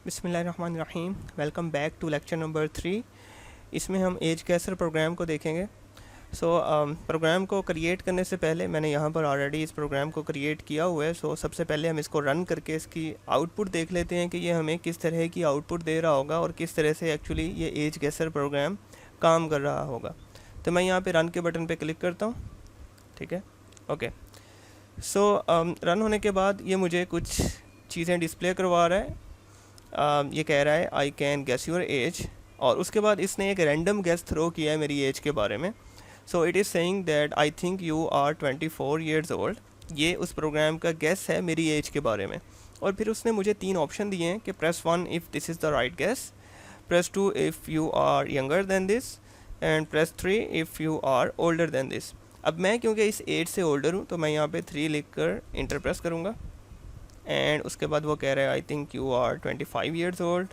बिस्मिल्लाहिर्रहमानिर्रहीम। Welcome back to lecture number 3। इसमें हम एज गैसर प्रोग्राम को देखेंगे। प्रोग्राम को क्रिएट करने से पहले मैंने यहाँ पर ऑलरेडी इस प्रोग्राम को क्रिएट किया हुआ है। सबसे पहले हम इसको रन करके इसकी आउटपुट देख लेते हैं कि ये हमें किस तरह की आउटपुट दे रहा होगा और किस तरह से एक्चुअली ये एज गैसर प्रोग्राम काम कर रहा होगा। तो मैं यहाँ पर रन के बटन पर क्लिक करता हूँ। ठीक है, ओके। रन होने के बाद ये मुझे कुछ चीज़ें डिस्प्ले करवा रहा है। ये कह रहा है I can guess your age, और उसके बाद इसने एक रैंडम गेस थ्रो किया है मेरी एज के बारे में। It is saying that I think you are 24 years old. ये उस प्रोग्राम का गेस है मेरी एज के बारे में। और फिर उसने मुझे 3 ऑप्शन दिए हैं कि press 1 if this is the right guess, press 2 if you are younger than this, and press 3 if you are older than this. अब मैं क्योंकि इस एज से ओल्डर हूँ तो मैं यहाँ पे 3 लिख कर इंटर प्रेस करूँगा। एंड उसके बाद वो कह रहा है I think you are 25 years old.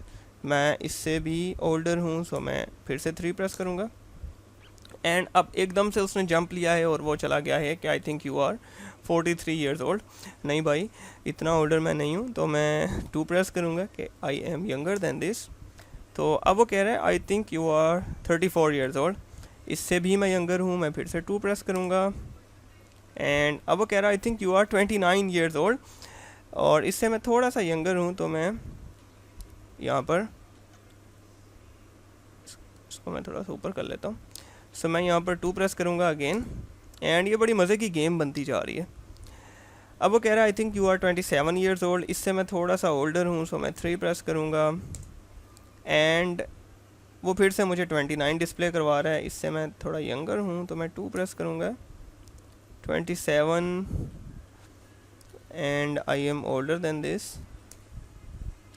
मैं इससे भी ओल्डर हूँ, सो मैं फिर से 3 प्रेस करूँगा। एंड अब एकदम से उसने जंप लिया है और वो चला गया है कि I think you are 43 years old. नहीं भाई, इतना ओल्डर मैं नहीं हूँ, तो मैं 2 प्रेस करूँगा कि I am younger than this. तो अब वो कह रहा है I think you are 34 years old. इससे भी मैं यंगर हूँ, मैं फिर से 2 प्रेस करूँगा। एंड अब वो कह रहा है I think you are 29 years old, और इससे मैं थोड़ा सा यंगर हूँ, तो मैं यहाँ पर इसको मैं थोड़ा सा ऊपर कर लेता हूँ। मैं यहाँ पर 2 प्रेस करूँगा अगेन। एंड ये बड़ी मज़े की गेम बनती जा रही है। अब वो कह रहा है I think you are 27 years old. इससे मैं थोड़ा सा ओल्डर हूँ, सो मैं 3 प्रेस करूँगा। एंड वो फिर से मुझे 29 डिस्प्ले करवा रहा है। इससे मैं थोड़ा यंगर हूँ, तो मैं 2 प्रेस करूँगा। 27 and I am older than this.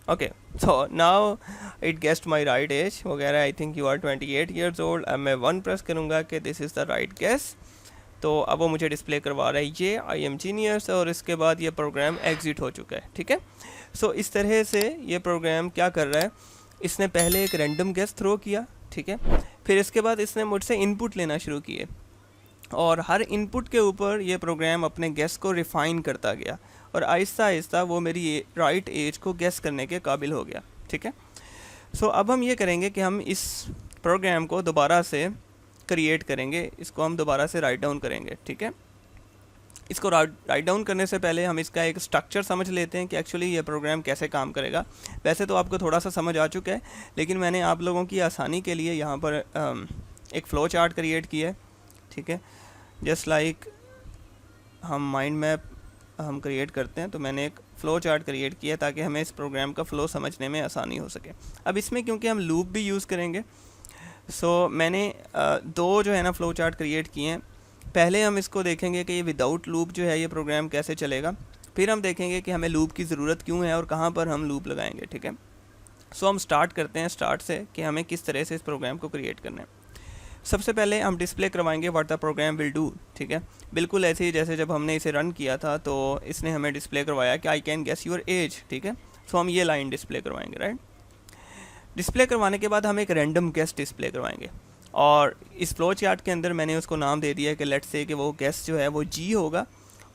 Okay, so now it guessed my right age. वो कह रहा है I think you are 28 years old। अब मैं 1 प्रेस करूँगा कि this is the right guess। तो अब वो मुझे डिस्प्ले करवा रहा है ये I am genius, और इसके बाद ये प्रोग्राम एग्ज़िट हो चुका है। ठीक है, इस तरह से ये प्रोग्राम क्या कर रहा है, इसने पहले एक रैंडम गेस थ्रो किया। ठीक है, फिर इसके बाद इसने मुझसे इनपुट लेना शुरू किए, और हर इनपुट के ऊपर ये प्रोग्राम अपने गेस को रिफ़ाइन करता गया, और आहिस्ता आहिस्ता वो मेरी राइट एज को गेस करने के काबिल हो गया। ठीक है, अब हम ये करेंगे कि हम इस प्रोग्राम को दोबारा से क्रिएट करेंगे, इसको हम दोबारा से राइट डाउन करेंगे। ठीक है, इसको राइट डाउन करने से पहले हम इसका एक स्ट्रक्चर समझ लेते हैं कि एक्चुअली ये प्रोग्राम कैसे काम करेगा। वैसे तो आपको थोड़ा सा समझ आ चुका है, लेकिन मैंने आप लोगों की आसानी के लिए यहाँ पर एक फ़्लो चार्ट क्रिएट किया है। ठीक है, जस्ट लाइक हम माइंड मैप हम क्रिएट करते हैं, तो मैंने एक फ़्लो चार्ट क्रिएट किया ताकि हमें इस प्रोग्राम का फ़्लो समझने में आसानी हो सके। अब इसमें क्योंकि हम लूप भी यूज़ करेंगे, मैंने 2 जो है ना फ़्लो चार्ट क्रिएट किए हैं। पहले हम इसको देखेंगे कि ये विदाउट लूप जो है ये प्रोग्राम कैसे चलेगा, फिर हम देखेंगे कि हमें लूप की ज़रूरत क्यों है और कहाँ पर हम लूप लगाएंगे। ठीक है, हम स्टार्ट करते हैं स्टार्ट से कि हमें किस तरह से इस प्रोग्राम को क्रिएट करना है। सबसे पहले हम डिस्प्ले करवाएंगे what the program will do. ठीक है, बिल्कुल ऐसे ही जैसे जब हमने इसे रन किया था तो इसने हमें डिस्प्ले करवाया कि I can guess your age. ठीक है, हम ये लाइन डिस्प्ले करवाएंगे। राइट, डिस्प्ले करवाने के बाद हम एक रैंडम गेस डिस्प्ले करवाएंगे, और इस फ्लो चार्ट के अंदर मैंने उसको नाम दे दिया कि लेट्स से कि वो गेस जो है वो जी होगा,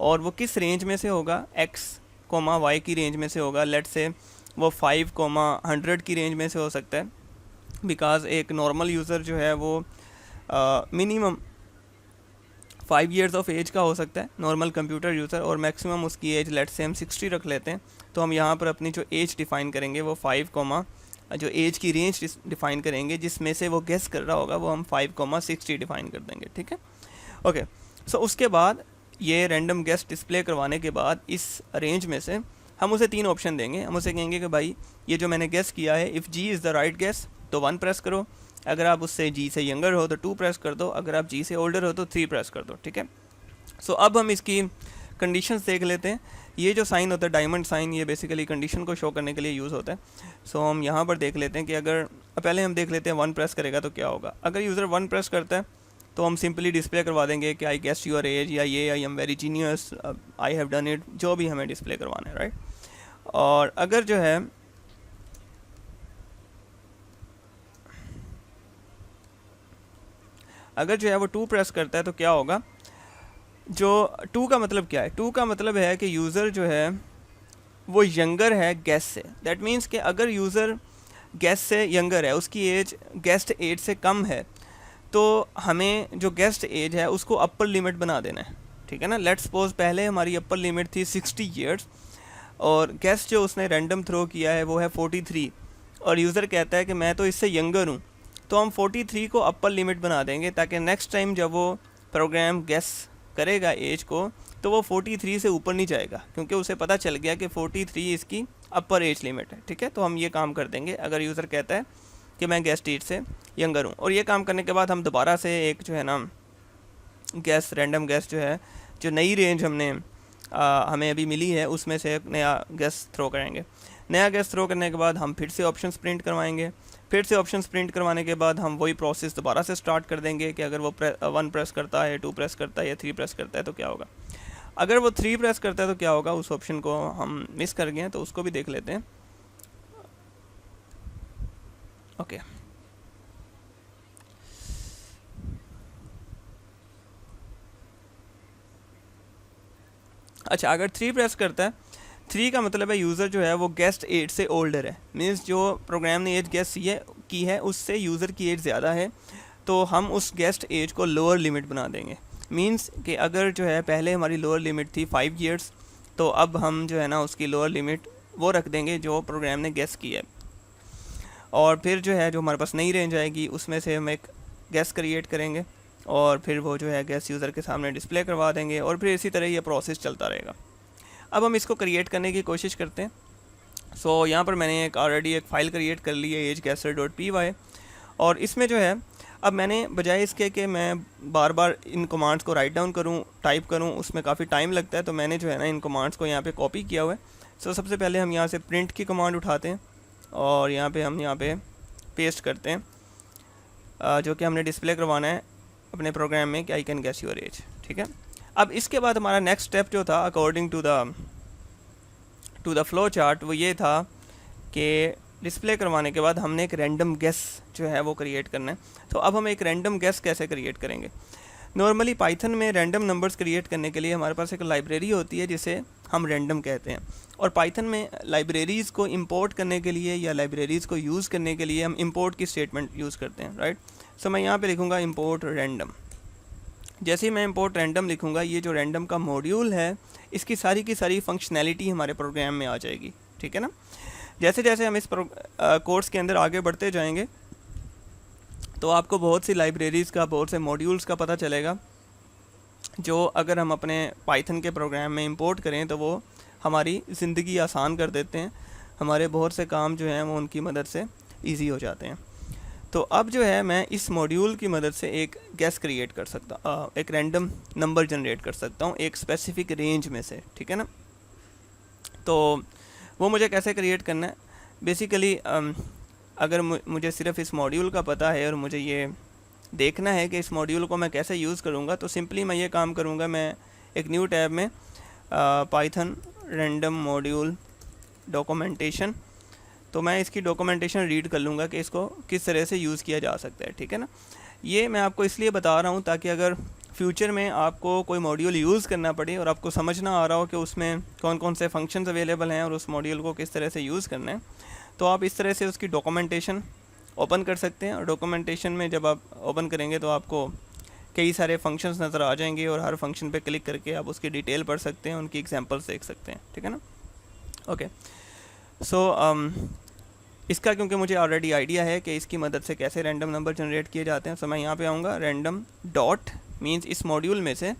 और वो किस रेंज में से होगा, एक्स कोमा वाई की रेंज में से होगा। लेट्स से वो 5,100 की रेंज में से हो सकता है, बिकॉज़ एक नॉर्मल यूज़र जो है वो मिनिमम 5 ईयर्स ऑफ एज का हो सकता है, नॉर्मल कंप्यूटर यूज़र, और मैक्सिमम उसकी एज लेट्स से हम 60 रख लेते हैं। तो हम यहाँ पर अपनी जो एज डिफ़ाइन करेंगे वो 5, जो एज की रेंज डिफ़ाइन करेंगे जिसमें से वो गेस कर रहा होगा वो हम 5,60 डिफ़ाइन कर देंगे। ठीक है, ओके। उसके बाद ये रैंडम गेस डिस्प्ले करवाने के बाद इस रेंज में से हम उसे 3 ऑप्शन देंगे। हम उसे कहेंगे कि भाई ये जो मैंने गेस किया है, if G is the right guess तो 1 प्रेस करो, अगर आप उससे जी से यंगर हो तो 2 प्रेस कर दो, अगर आप जी से ओल्डर हो तो 3 प्रेस कर दो। ठीक है, अब हम इसकी कंडीशंस देख लेते हैं। ये जो साइन होता है डायमंड साइन, ये बेसिकली कंडीशन को शो करने के लिए यूज़ होता है। हम यहाँ पर देख लेते हैं कि अगर पहले हम देख लेते हैं 1 प्रेस करेगा तो क्या होगा। अगर यूज़र 1 प्रेस करता है तो हम सिंपली डिस्प्ले करवा देंगे कि आई गेस योर एज, या ये I am very genius, I have done it, जो भी हमें डिस्प्ले करवाना है। राइट, और अगर जो है वो 2 प्रेस करता है तो क्या होगा। जो 2 का मतलब क्या है, 2 का मतलब है कि यूज़र जो है वो यंगर है गेस्ट से। दैट मीन्स कि अगर यूज़र गेस्ट से यंगर है, उसकी एज गेस्ट एज से कम है, तो हमें जो गेस्ट एज है उसको अपर लिमिट बना देना है, ठीक है ना। लेट्स सपोज पहले हमारी अपर लिमिट थी 60 ईयर्स और गेस्ट जो उसने रैंडम थ्रो किया है वो है 43 और यूज़र कहता है कि मैं तो इससे यंगर हूँ, तो हम 43 को अपर लिमिट बना देंगे ताकि नेक्स्ट टाइम जब वो प्रोग्राम गेस करेगा एज को तो वो 43 से ऊपर नहीं जाएगा, क्योंकि उसे पता चल गया कि 43 इसकी अपर एज लिमिट है, ठीक है। तो हम ये काम कर देंगे अगर यूज़र कहता है कि मैं गेस्ट एज से यंगर हूँ। और ये काम करने के बाद हम दोबारा से एक जो है ना गैस रैंडम गैस जो है, जो नई रेंज हमें अभी मिली है उसमें से एक नया गैस थ्रो करेंगे। नया गैस थ्रो करने के बाद हम फिर से ऑप्शन प्रिंट करवाएंगे। फिर से ऑप्शन प्रिंट करवाने के बाद हम वही प्रोसेस दोबारा से स्टार्ट कर देंगे कि अगर वो 1 प्रेस करता है, 2 प्रेस करता है या 3 प्रेस करता है तो क्या होगा। अगर वो 3 प्रेस करता है तो क्या होगा, उस ऑप्शन को हम मिस कर गए हैं तो उसको भी देख लेते हैं। ओके अच्छा, अगर 3 प्रेस करता है, 3 का मतलब है यूज़र जो है वो गेस्ट एज से ओल्डर है, मीन्स जो प्रोग्राम ने एज गेस्ट की है उससे यूज़र की एज ज़्यादा है, तो हम उस गेस्ट एज को लोअर लिमिट बना देंगे। मीन्स कि अगर जो है पहले हमारी लोअर लिमिट थी 5 ईयर्स, तो अब हम जो है ना उसकी लोअर लिमिट वो रख देंगे जो प्रोग्राम ने गेस की है। और फिर जो है जो हमारे पास नई रेंज आएगी उसमें से हम एक गैस क्रिएट करेंगे और फिर वो जो है गैस यूज़र के सामने डिस्प्ले करवा देंगे और फिर इसी तरह ये प्रोसेस चलता रहेगा। अब हम इसको क्रिएट करने की कोशिश करते हैं। सो यहाँ पर मैंने ऑलरेडी एक फ़ाइल क्रिएट कर ली है ageguesser.py और इसमें जो है अब मैंने बजाय इसके कि मैं बार बार इन कमांड्स को राइट डाउन करूँ, टाइप करूँ, उसमें काफ़ी टाइम लगता है, तो मैंने जो है ना इन कमांड्स को यहाँ पे कॉपी किया हुआ है। सो सबसे पहले हम यहाँ से प्रिंट की कमांड उठाते हैं और यहाँ पे पेस्ट करते हैं, जो कि हमने डिस्प्ले करवाना है अपने प्रोग्राम में कि I can guess your age, ठीक है। अब इसके बाद हमारा नेक्स्ट स्टेप जो था according to the flow chart वो ये था कि डिस्प्ले करवाने के बाद हमने एक रैंडम गेस जो है वो क्रिएट करना है। तो अब हम एक रैंडम गेस कैसे क्रिएट करेंगे। नॉर्मली पाइथन में रैंडम नंबर्स क्रिएट करने के लिए हमारे पास एक लाइब्रेरी होती है जिसे हम रैंडम कहते हैं, और पाइथन में लाइब्रेरीज़ को इंपोर्ट करने के लिए या लाइब्रेरीज़ को यूज़ करने के लिए हम इंपोर्ट की स्टेटमेंट यूज़ करते हैं, राइट। सो मैं यहाँ पे लिखूँगा इंपोर्ट रैंडम। जैसे ही मैं इंपोर्ट रैंडम लिखूँगा, ये जो रैंडम का मॉड्यूल है इसकी सारी की सारी फंक्शनैलिटी हमारे प्रोग्राम में आ जाएगी, ठीक है ना। जैसे जैसे हम इस कोर्स के अंदर आगे बढ़ते जाएंगे तो आपको बहुत सी लाइब्रेरीज़ का, बहुत से मॉड्यूल्स का पता चलेगा जो अगर हम अपने पाइथन के प्रोग्राम में इंपोर्ट करें तो वो हमारी ज़िंदगी आसान कर देते हैं, हमारे बहुत से काम जो हैं वो उनकी मदद से इजी हो जाते हैं। तो अब जो है मैं इस मॉड्यूल की मदद से एक गैस क्रिएट कर सकता, एक रैंडम नंबर जनरेट कर सकता हूँ एक स्पेसिफिक रेंज में से, ठीक है ना। तो वो मुझे कैसे क्रिएट करना है, बेसिकली अगर मुझे सिर्फ इस मॉड्यूल का पता है और मुझे ये देखना है कि इस मॉड्यूल को मैं कैसे यूज़ करूँगा, तो सिंपली मैं ये काम करूँगा, मैं एक न्यू टैब में पाइथन रैंडम मॉड्यूल डॉक्यूमेंटेशन, तो मैं इसकी डॉक्यूमेंटेशन रीड कर लूँगा कि इसको किस तरह से यूज़ किया जा सकता है, ठीक है ना। ये मैं आपको इसलिए बता रहा हूँ ताकि अगर फ्यूचर में आपको कोई मॉड्यूल यूज़ करना पड़े और आपको समझना आ रहा हो कि उसमें कौन कौन से फंक्शंस अवेलेबल हैं और उस मॉड्यूल को किस तरह से यूज़ करना है, तो आप इस तरह से उसकी डॉक्यूमेंटेशन ओपन कर सकते हैं। और डॉक्यूमेंटेशन में जब आप ओपन करेंगे तो आपको कई सारे फंक्शंस नज़र आ जाएंगे और हर फंक्शन पे क्लिक करके आप उसकी डिटेल पढ़ सकते हैं, उनकी एग्जांपल्स देख सकते हैं, ठीक है ना। ओके, सो इसका क्योंकि मुझे ऑलरेडी आइडिया है कि इसकी मदद से कैसे रैंडम नंबर जनरेट किए जाते हैं, सो मैं यहाँ पे आऊँगा रैंडम डॉट, मीन्स इस मॉड्यूल में से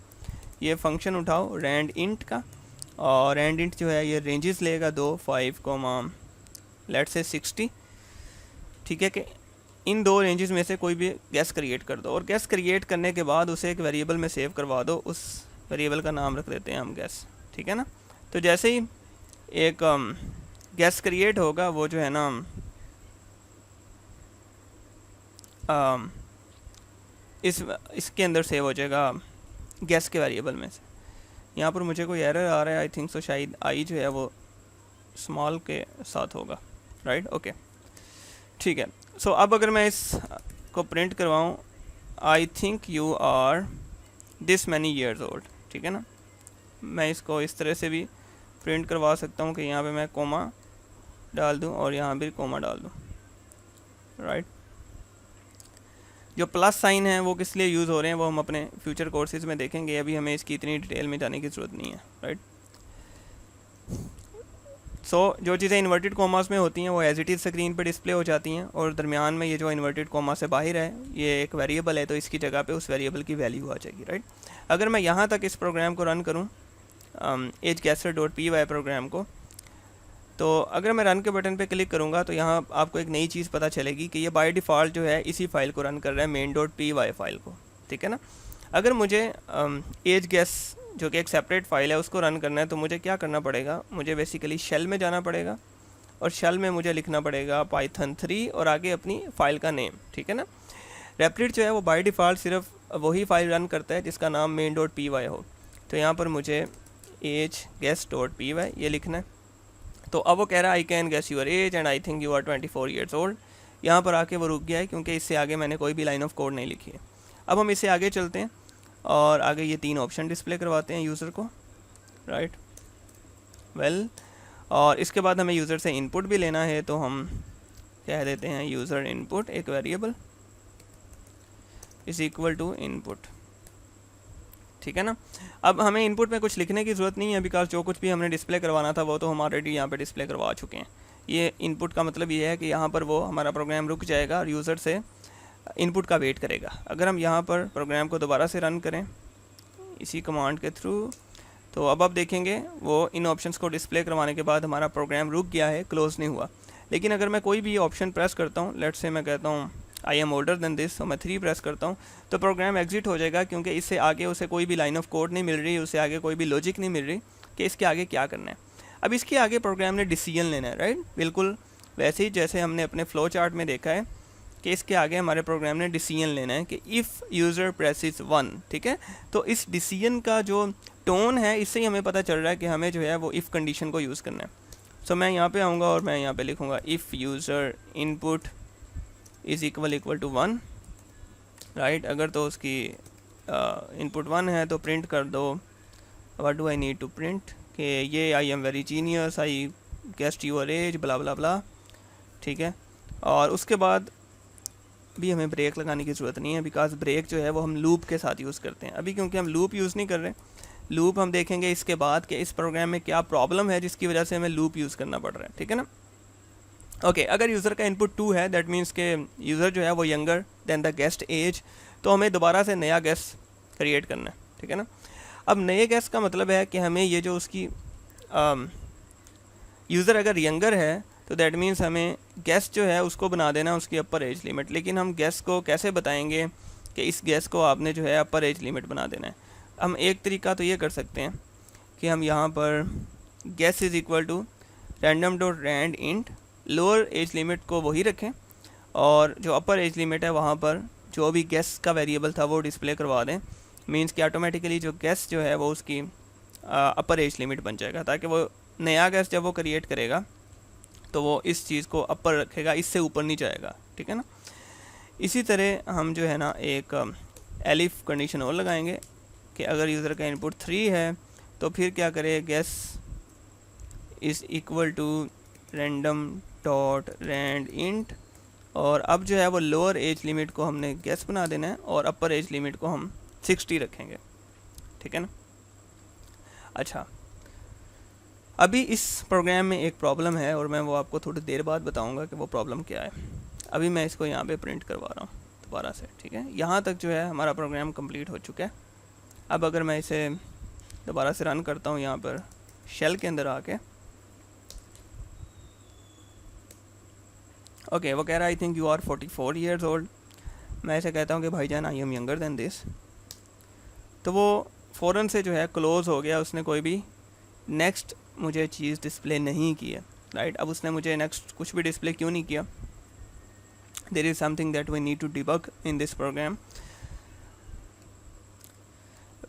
ये फंक्शन उठाओ रैंड इंट का, और रैंड इंट जो है ये रेंजेस लेगा 2, 5, लेट्स से 60, ठीक है। कि इन दो रेंजेस में से कोई भी गैस क्रिएट कर दो और गैस क्रिएट करने के बाद उसे एक वेरिएबल में सेव करवा दो, उस वेरिएबल का नाम रख देते हैं हम गैस, ठीक है ना। तो जैसे ही एक गैस क्रिएट होगा वो जो है ना इसके अंदर सेव हो जाएगा गैस के वेरिएबल में से। यहाँ पर मुझे कोई एरर आ रहा है, आई थिंक सो, शायद आई जो है वो स्मॉल के साथ होगा, राइट। ओके, ठीक है। सो अब अगर मैं इस को प्रिंट करवाऊँ, I think you are this many years old, ठीक है ना। मैं इसको इस तरह से भी प्रिंट करवा सकता हूँ कि यहाँ पे मैं कोमा डाल दूँ और यहाँ भी कोमा डाल दूँ, राइट। जो प्लस साइन है वो किस लिए यूज़ हो रहे हैं वो हम अपने फ्यूचर कोर्सेज में देखेंगे, अभी हमें इसकी इतनी डिटेल में जाने की ज़रूरत नहीं है, राइट। जो चीज़ें इन्वर्टेड कॉमास में होती हैं वो एज इट इज़ स्क्रीन पे डिस्प्ले हो जाती हैं, और दरमियान में ये जो इन्वर्टेड कॉमा से बाहर है ये एक वेरिएबल है, तो इसकी जगह पे उस वेरिएबल की वैल्यू आ जाएगी, राइट। अगर मैं यहाँ तक इस प्रोग्राम को रन करूँ ageguessr.py प्रोग्राम को, तो अगर मैं रन के बटन पे क्लिक करूँगा तो यहाँ आपको एक नई चीज़ पता चलेगी कि ये बाय डिफ़ॉल्ट जो है इसी फाइल को रन कर रहा है, main.py फाइल को, ठीक है ना। अगर मुझे एज गेस जो कि एक सेपरेट फाइल है उसको रन करना है तो मुझे क्या करना पड़ेगा, मुझे बेसिकली शेल में जाना पड़ेगा, और शेल में मुझे लिखना पड़ेगा पाइथन 3 और आगे अपनी फ़ाइल का नेम, ठीक है ना। रेपलिट जो है वो बाय डिफ़ॉल्ट सिर्फ वही फाइल रन करता है जिसका नाम main.py हो, तो यहाँ पर मुझे ageguess.py ये लिखना है। तो अब वो कह रहा है I can guess your age and I think you are 24 years old. यहाँ पर आके वो रुक गया है क्योंकि इससे आगे मैंने कोई भी लाइन ऑफ कोड नहीं लिखी है। अब हम इससे आगे चलते हैं और आगे ये 3 ऑप्शन डिस्प्ले करवाते हैं यूज़र को, राइट। वेल, और इसके बाद हमें यूज़र से इनपुट भी लेना है, तो हम कह देते हैं यूज़र इनपुट एक variable is equal to input, ठीक है ना। अब हमें इनपुट में कुछ लिखने की ज़रूरत नहीं है, बिकॉज जो कुछ भी हमने डिस्प्ले करवाना था वो तो हम ऑलरेडी यहाँ पे डिस्प्ले करवा चुके हैं। ये इनपुट का मतलब ये है कि यहाँ पर वो हमारा प्रोग्राम रुक जाएगा और यूज़र से इनपुट का वेट करेगा। अगर हम यहाँ पर प्रोग्राम को दोबारा से रन करें इसी कमांड के थ्रू, तो अब आप देखेंगे वो इन ऑप्शंस को डिस्प्ले करवाने के बाद हमारा प्रोग्राम रुक गया है, क्लोज नहीं हुआ। लेकिन अगर मैं कोई भी ऑप्शन प्रेस करता हूँ, लेट्स से मैं कहता हूँ I am older than this, तो मैं 3 प्रेस करता हूँ तो प्रोग्राम एग्जिट हो जाएगा, क्योंकि इससे आगे उसे कोई भी लाइन ऑफ कोड नहीं मिल रही, उससे आगे कोई भी लॉजिक नहीं मिल रही कि इसके आगे क्या करना है। अब इसके आगे प्रोग्राम ने डिसीजन लेना है, राइट। बिल्कुल वैसे ही जैसे हमने अपने फ्लो चार्ट में देखा है कि इसके आगे हमारे प्रोग्राम ने डिसीजन लेना है कि इफ़ यूज़र प्रेसिस 1, ठीक है। तो इस डिसीजन का जो टोन है इससे ही हमें पता चल रहा है कि हमें जो है वो इफ़ कंडीशन को यूज़ करना है। सो मैं यहाँ पे आऊँगा और मैं यहाँ पे लिखूँगा if user input is equal to 1, right. अगर तो उसकी इनपुट 1 है तो प्रिंट कर दो what do I need to print, कि ये I am very genius, I guessed your age, blah blah blah, ठीक है। और उसके बाद भी हमें ब्रेक लगाने की ज़रूरत नहीं है, बिकॉज ब्रेक जो है वो हम लूप के साथ यूज़ करते हैं। अभी क्योंकि हम लूप यूज़ नहीं कर रहे, लूप हम देखेंगे इसके बाद कि इस प्रोग्राम में क्या प्रॉब्लम है जिसकी वजह से हमें लूप यूज़ करना पड़ रहा है, ठीक है ना। ओके, अगर यूज़र का इनपुट 2 है, दैट मीन्स के यूज़र जो है वो younger than the guessed age, तो हमें दोबारा से नया गेस्ट क्रिएट करना है, ठीक है ना। अब नए गेस्ट का मतलब है कि हमें ये जो उसकी यूज़र अगर यंगर है तो दैट मीन्स हमें गेस्ट जो है उसको बना देना उसकी अपर एज लिमिट। लेकिन हम गेस्ट को कैसे बताएंगे कि इस गेस्ट को आपने जो है अपर एज लिमिट बना देना है। हम एक तरीका तो ये कर सकते हैं कि हम यहाँ पर guessed is equal to random.rand int, lower age limit को वही रखें और जो अपर एज लिमिट है वहाँ पर जो भी गेस्ट का वेरिएबल था वो डिस्प्ले करवा दें। मीन्स कि ऑटोमेटिकली जो गेस्ट जो है वो उसकी अपर एज लिमिट बन जाएगा, ताकि वो नया गेस्ट जब वो क्रिएट करेगा तो वो इस चीज़ को अपर रखेगा, इससे ऊपर नहीं जाएगा, ठीक है ना। इसी तरह हम जो है ना एक एलिफ कंडीशन और लगाएंगे कि अगर यूज़र का इनपुट 3 है तो फिर क्या करे, guessed is equal to random.rand int, और अब जो है वो लोअर एज लिमिट को हमने गेस्ट बना देना है और अपर एज लिमिट को हम 60 रखेंगे, ठीक है ना। अच्छा, अभी इस प्रोग्राम में एक प्रॉब्लम है और मैं वो आपको थोड़ी देर बाद बताऊंगा कि वो प्रॉब्लम क्या है। अभी मैं इसको यहाँ पे प्रिंट करवा रहा हूँ दोबारा से, ठीक है। यहाँ तक जो है हमारा प्रोग्राम कंप्लीट हो चुका है। अब अगर मैं इसे दोबारा से रन करता हूँ यहाँ पर शेल के अंदर आके, ओके, वो कह रहा है I think you are 44 years old. मैं ऐसे कहता हूँ कि भाईजान I am younger than this, तो वो फ़ौरन से जो है क्लोज़ हो गया, उसने कोई भी नेक्स्ट मुझे चीज़ डिस्प्ले नहीं की है, राइट। अब उसने मुझे नेक्स्ट कुछ भी डिस्प्ले क्यों नहीं किया, there is something that we need to debug in this program.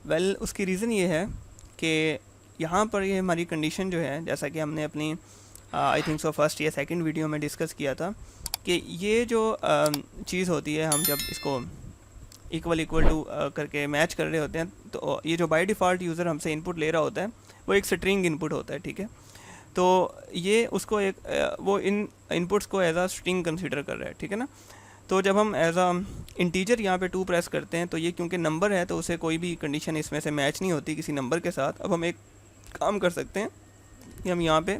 Well, उसकी रीज़न ये है कि यहाँ पर ये हमारी कंडीशन जो है, जैसा कि हमने अपनी आई थिंक सो फर्स्ट या सेकंड वीडियो में डिस्कस किया था कि ये जो चीज़ होती है, हम जब इसको इक्वल टू करके मैच कर रहे होते हैं तो ये जो बाय डिफ़ॉल्ट यूज़र हमसे इनपुट ले रहा होता है वो एक स्ट्रिंग इनपुट होता है, ठीक है। तो ये उसको एक वो इन इनपुट्स को एज आ स्ट्रिंग कंसिडर कर रहा है, ठीक है ना। तो जब हम एज आ इंटीजर यहाँ पे 2 प्रेस करते हैं तो ये क्योंकि नंबर है तो उसे कोई भी कंडीशन इसमें से मैच नहीं होती किसी नंबर के साथ। अब हम एक काम कर सकते हैं कि हम यहाँ पे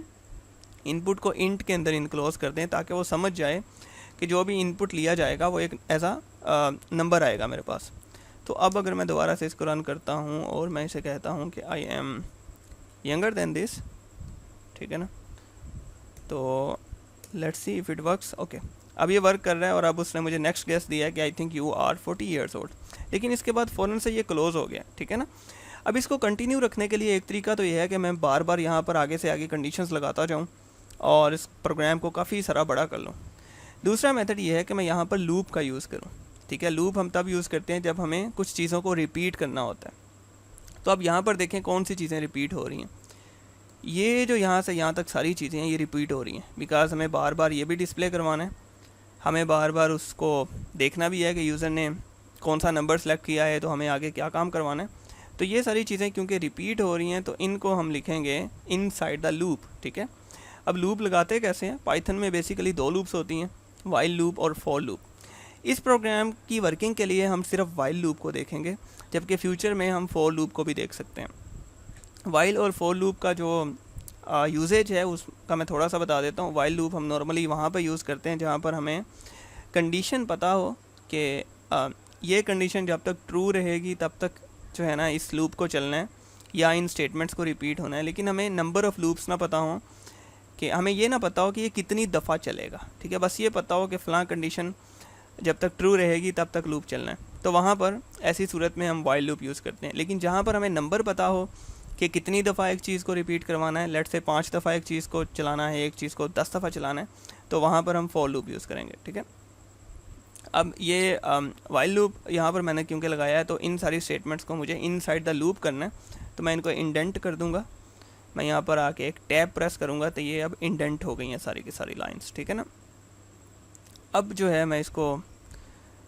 इनपुट को इंट के अंदर इनक्लोज कर दें ताकि वो समझ जाए कि जो भी इनपुट लिया जाएगा वो एक एज आ नंबर आएगा मेरे पास। तो अब अगर मैं दोबारा से इसको रन करता हूँ और मैं इसे कहता हूँ कि I am younger than this, ठीक है ना, तो let's see if it works. Okay, अब ये वर्क कर रहा है और अब उसने मुझे नेक्स्ट गेस दिया है कि I think you are 40 years old, लेकिन इसके बाद फ़ौरन से ये क्लोज़ हो गया, ठीक है ना। अब इसको कंटिन्यू रखने के लिए एक तरीका तो ये है कि मैं बार बार यहाँ पर आगे से आगे कंडीशंस लगाता जाऊँ और इस प्रोग्राम को काफ़ी सारा बड़ा कर लूँ। दूसरा मेथड ये है कि मैं यहाँ पर लूप का यूज़ करूँ, ठीक है। लूप हम तब यूज़ करते हैं जब हमें कुछ चीज़ों को रिपीट करना होता है। तो अब यहाँ पर देखें कौन सी चीज़ें रिपीट हो रही हैं। ये जो यहाँ से यहाँ तक सारी चीज़ें हैं ये रिपीट हो रही हैं बिकॉज हमें बार बार ये भी डिस्प्ले करवाना है, हमें बार बार उसको देखना भी है कि यूज़र ने कौन सा नंबर सेलेक्ट किया है, तो हमें आगे क्या काम करवाना है। तो ये सारी चीज़ें क्योंकि रिपीट हो रही हैं तो इनको हम लिखेंगे इनसाइड द लूप, ठीक है। अब लूप लगाते कैसे हैं, पाइथन में बेसिकली 2 लूप्स होती हैं, वाइल लूप और फॉर लूप। इस प्रोग्राम की वर्किंग के लिए हम सिर्फ वाइल लूप को देखेंगे, जबकि फ्यूचर में हम फॉर लूप को भी देख सकते हैं। वाइल और फॉर लूप का जो यूजेज है उसका मैं थोड़ा सा बता देता हूँ। वाइल लूप हम नॉर्मली वहाँ पर यूज़ करते हैं जहाँ पर हमें कंडीशन पता हो कि ये कंडीशन जब तक ट्रू रहेगी तब तक जो है ना इस लूप को चलना है या इन स्टेटमेंट्स को रिपीट होना है, लेकिन हमें नंबर ऑफ़ लूप्स ना पता हो, कि हमें ये ना पता हो कि ये कितनी दफ़ा चलेगा, ठीक है। बस ये पता हो कि फ़लाँ कंडीशन जब तक ट्रू रहेगी तब तक लूप चलना है, तो वहाँ पर ऐसी सूरत में हम वाइल लूप यूज़ करते हैं। लेकिन जहाँ पर हमें नंबर पता हो कि कितनी दफ़ा एक चीज़ को रिपीट करवाना है, लेट से 5 दफ़ा एक चीज़ को चलाना है, एक चीज़ को 10 दफ़ा चलाना है, तो वहाँ पर हम फॉर लूप यूज़ करेंगे, ठीक है। अब ये वाइल लूप यहाँ पर मैंने क्योंकि लगाया है तो इन सारी स्टेटमेंट्स को मुझे इनसाइड द लूप करना है, तो मैं इनको इंडेंट कर दूँगा। मैं यहाँ पर आके एक टैब प्रेस करूँगा तो ये अब इंडेंट हो गई हैं सारी की सारी लाइंस, ठीक है ना। अब जो है मैं इसको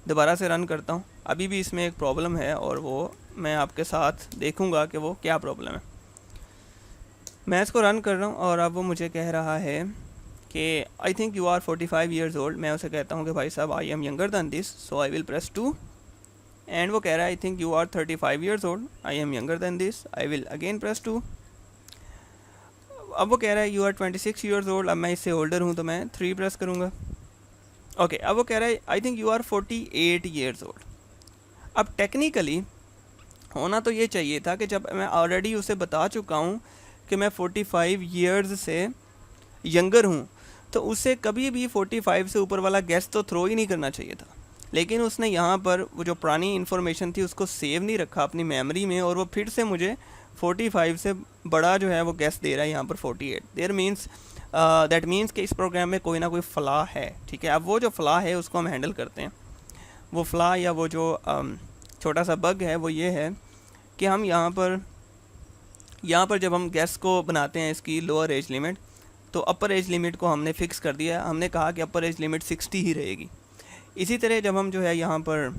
दोबारा से रन करता हूँ। अभी भी इसमें एक प्रॉब्लम है और वो मैं आपके साथ देखूँगा कि वो क्या प्रॉब्लम है। मैं इसको रन कर रहा हूँ और अब वो मुझे कह रहा है कि I think you are 45 years old. मैं उसे कहता हूँ कि भाई साहब I am younger than this, so I will press 2। And वो कह रहा है I think you are 35 years old, I am younger than this, I will again press 2। अब वो कह रहा है यू आर 26 ईयर्स ओल्ड, अब मैं इससे ओल्डर हूँ तो मैं 3 प्रेस करूँगा। ओके, अब वो कह रहा है I think you are 48 years old. अब टेक्निकली होना तो ये चाहिए था कि जब मैं ऑलरेडी उसे बता चुका हूँ कि मैं 45 ईयर्स से यंगर हूँ तो उसे कभी भी 45 से ऊपर वाला गेस तो थ्रो ही नहीं करना चाहिए था। लेकिन उसने यहाँ पर वो जो पुरानी इन्फॉर्मेशन थी उसको सेव नहीं रखा अपनी मेमोरी में और वो फिर से मुझे 45 से बड़ा जो है वो गेस दे रहा है यहाँ पर 48। देयर मीन्स दैट मीन्स कि इस प्रोग्राम में कोई ना कोई फ़ला है, ठीक है। अब वो जो फ़ला है उसको हम हैंडल करते हैं। वो फ़ला या वो जो छोटा सा बग है वो ये है कि हम यहाँ पर जब हम गेस को बनाते हैं इसकी लोअर एज लिमिट, तो अपर एज लिमिट को हमने फ़िक्स कर दिया। हमने कहा कि अपर एज लिमिट 60 ही रहेगी। इसी तरह जब हम जो है यहाँ पर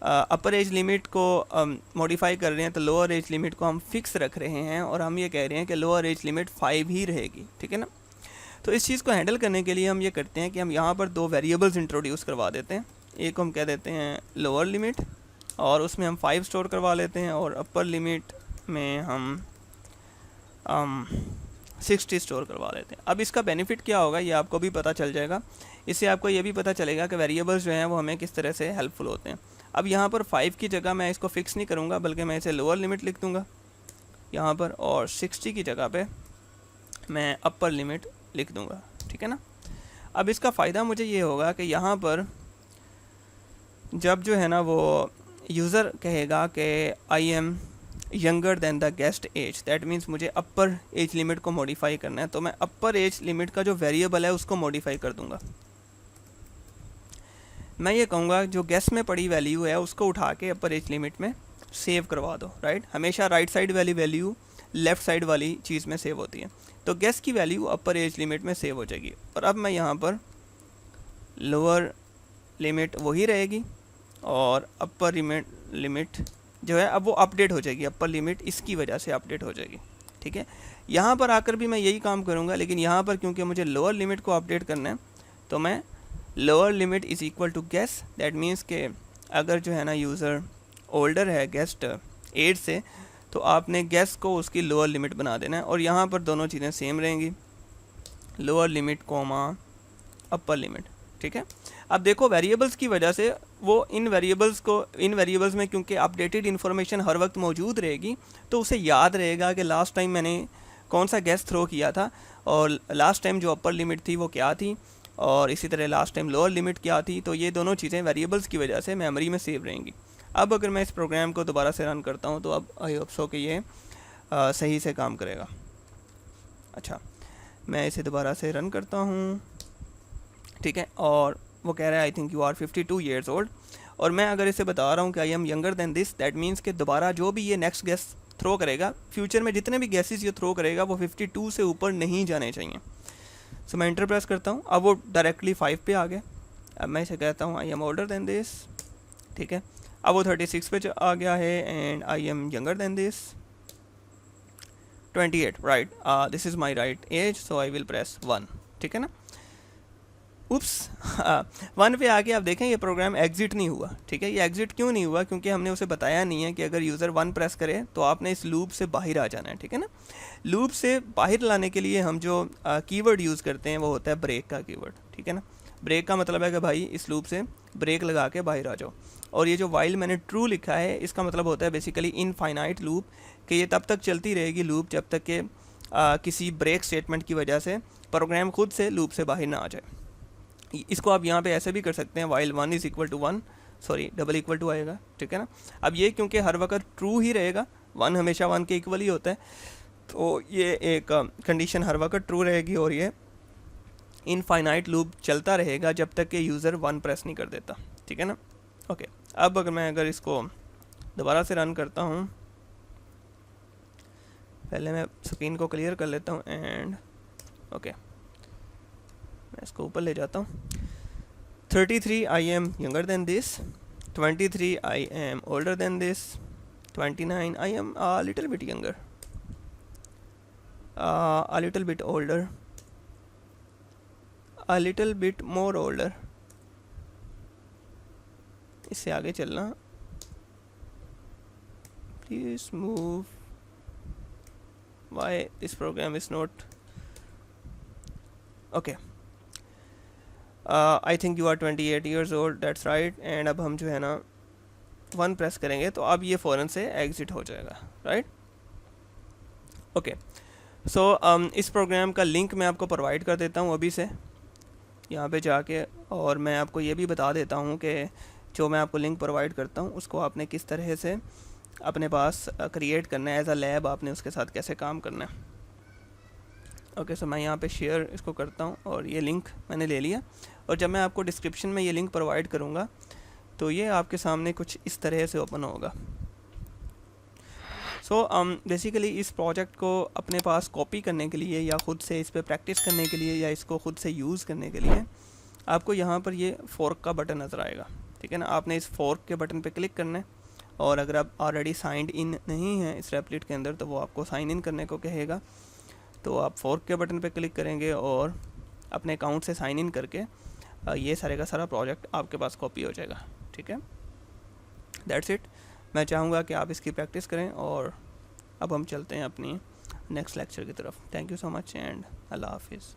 अपर एज लिमिट को मॉडिफाई कर रहे हैं तो लोअर एज लिमिट को हम फिक्स रख रहे हैं और हम ये कह रहे हैं कि लोअर एज लिमिट 5 ही रहेगी, ठीक है ना। तो इस चीज़ को हैंडल करने के लिए हम ये करते हैं कि हम यहाँ पर 2 वेरिएबल्स इंट्रोड्यूस करवा देते हैं। एक हम कह देते हैं लोअर लिमिट और उसमें हम 5 स्टोर करवा लेते हैं और अपर लिमिट में हम 60 स्टोर करवा लेते हैं। अब इसका बेनिफिट क्या होगा ये आपको भी पता चल जाएगा। इससे आपको ये भी पता चलेगा कि वेरिएबल्स जो हैं वो हमें किस तरह से हेल्पफुल होते हैं। अब यहाँ पर 5 की जगह मैं इसको फिक्स नहीं करूँगा बल्कि मैं इसे लोअर लिमिट लिख दूँगा यहाँ पर और 60 की जगह पे मैं अपर लिमिट लिख दूँगा, ठीक है ना। अब इसका फ़ायदा मुझे ये होगा कि यहाँ पर जब जो है ना वो यूज़र कहेगा कि I am younger than the guessed age, that means मुझे अपर एज लिमिट को मॉडिफाई करना है, तो मैं अपर एज लिमिट का जो वेरिएबल है उसको मॉडिफाई कर दूंगा। मैं ये कहूँगा जो गेस में पड़ी वैल्यू है उसको उठा के अपर एज लिमिट में सेव करवा दो, राइट। हमेशा राइट साइड वाली वैल्यू लेफ़्ट साइड वाली चीज़ में सेव होती है, तो गेस की वैल्यू अपर एज लिमिट में सेव हो जाएगी। और अब मैं यहाँ पर लोअर लिमिट वही रहेगी और अपर लिमिट जो है अब वो अपडेट हो जाएगी। अपर लिमिट इसकी वजह से अपडेट हो जाएगी, ठीक है। यहाँ पर आकर भी मैं यही काम करूँगा, लेकिन यहाँ पर क्योंकि मुझे लोअर लिमिट को अपडेट करना है तो मैं lower limit is equal to guess, that means के अगर जो है ना यूज़र ओल्डर है गेस्ट 8 से, तो आपने गेस को उसकी लोअर लिमिट बना देना है, और यहाँ पर दोनों चीज़ें सेम रहेंगी, lower limit comma upper limit, ठीक है। अब देखो वेरिएबल्स की वजह से वो इन वेरिएबल्स में क्योंकि अपडेटेड इन्फॉर्मेशन हर वक्त मौजूद रहेगी, तो उसे याद रहेगा कि लास्ट टाइम मैंने कौन सा गेस थ्रो किया था, और लास्ट टाइम जो अपर लिमिट थी वो क्या थी, और इसी तरह लास्ट टाइम लोअर लिमिट क्या थी। तो ये दोनों चीज़ें वेरिएबल्स की वजह से मेमोरी में सेव रहेंगी। अब अगर मैं इस प्रोग्राम को दोबारा से रन करता हूँ तो अब आई होप सो कि ये सही से काम करेगा। अच्छा, मैं इसे दोबारा से रन करता हूँ, ठीक है, और वो कह रहा है I think you are 52 years old, और मैं अगर इसे बता रहा हूँ कि I am younger than this, that means कि दोबारा जो भी ये नेक्स्ट गेस थ्रो करेगा, फ्यूचर में जितने भी गैसेस ये थ्रो करेगा वो 52 से ऊपर नहीं जाने चाहिए। सो मैं एंटर प्रेस करता हूँ, अब वो डायरेक्टली 5 पे आ गया। अब मैं इसे कहता हूँ I am older than this, ठीक है, अब वो 36 पे आ गया है, and I am younger than this 28, right, this is my right age, so I will press 1, ठीक है ना। उप्स 1 पे आके आप देखें ये प्रोग्राम एग्जिट नहीं हुआ, ठीक है। ये एग्जिट क्यों नहीं हुआ? क्योंकि हमने उसे बताया नहीं है कि अगर यूज़र 1 प्रेस करे तो आपने इस लूप से बाहर आ जाना है, ठीक है ना। लूप से बाहर लाने के लिए हम जो कीवर्ड यूज़ करते हैं वो होता है ब्रेक का कीवर्ड, ठीक है ना। ब्रेक का मतलब है कि भाई इस लूप से ब्रेक लगा के बाहर आ जाओ, और ये जो वाइल मैंने ट्रू लिखा है इसका मतलब होता है बेसिकली इनफाइनाइट लूप, कि ये तब तक चलती रहेगी लूप जब तक कि किसी ब्रेक स्टेटमेंट की वजह से प्रोग्राम खुद से लूप से बाहर ना आ जाए। इसको आप यहाँ पे ऐसे भी कर सकते हैं, while 1 is equal to 1, sorry double equal to आएगा, ठीक है ना। अब ये क्योंकि हर वक्त ट्रू ही रहेगा, 1 हमेशा 1 के इक्वल ही होता है, तो ये एक कंडीशन हर वक्त ट्रू रहेगी, और ये इनफाइनाइट लूप चलता रहेगा जब तक कि यूज़र 1 प्रेस नहीं कर देता, ठीक है ना। ओके, अब अगर इसको दोबारा से रन करता हूँ, पहले मैं स्क्रीन को क्लियर कर लेता हूँ, एंड ओके मैं इसको ऊपर ले जाता हूँ। 33 आई am younger than this, 23 I am older than this, 29 I am a little bit younger, a little bit older, a little bit more older। इससे आगे चलना, please move, why this program is not okay, I think you are 28 years old, that's right, and अब हम जो है ना 1 press करेंगे तो अब ये फ़ौरन से एग्ज़िट हो जाएगा, राइट। ओके, सो इस प्रोग्राम का लिंक मैं आपको प्रोवाइड कर देता हूँ अभी से यहाँ पे जाके, और मैं आपको ये भी बता देता हूँ कि जो मैं आपको लिंक प्रोवाइड करता हूँ उसको आपने किस तरह से अपने पास क्रिएट करना है, एज अ लैब आपने उसके साथ कैसे काम करना है। ओके, सो मैं यहाँ पे शेयर इसको करता हूँ, और ये लिंक मैंने ले लिया, और जब मैं आपको डिस्क्रिप्शन में ये लिंक प्रोवाइड करूँगा तो ये आपके सामने कुछ इस तरह से ओपन होगा। सो बेसिकली इस प्रोजेक्ट को अपने पास कॉपी करने के लिए, या ख़ुद से इस पर प्रैक्टिस करने के लिए, या इसको ख़ुद से यूज़ करने के लिए आपको यहाँ पर ये फोर्क का बटन नज़र आएगा, ठीक है ना। आपने इस फोर्क के बटन पे क्लिक करना है, और अगर आप ऑलरेडी साइंड इन नहीं हैं इस रेपलिट के अंदर तो वो आपको साइन इन करने को कहेगा, तो आप फोर्क के बटन पे क्लिक करेंगे और अपने अकाउंट से साइन इन करके ये सारे का सारा प्रोजेक्ट आपके पास कॉपी हो जाएगा, ठीक है। That's it. मैं चाहूँगा कि आप इसकी प्रैक्टिस करें, और अब हम चलते हैं अपनी नेक्स्ट लेक्चर की तरफ। Thank you so much, and अल्लाह हाफिज़।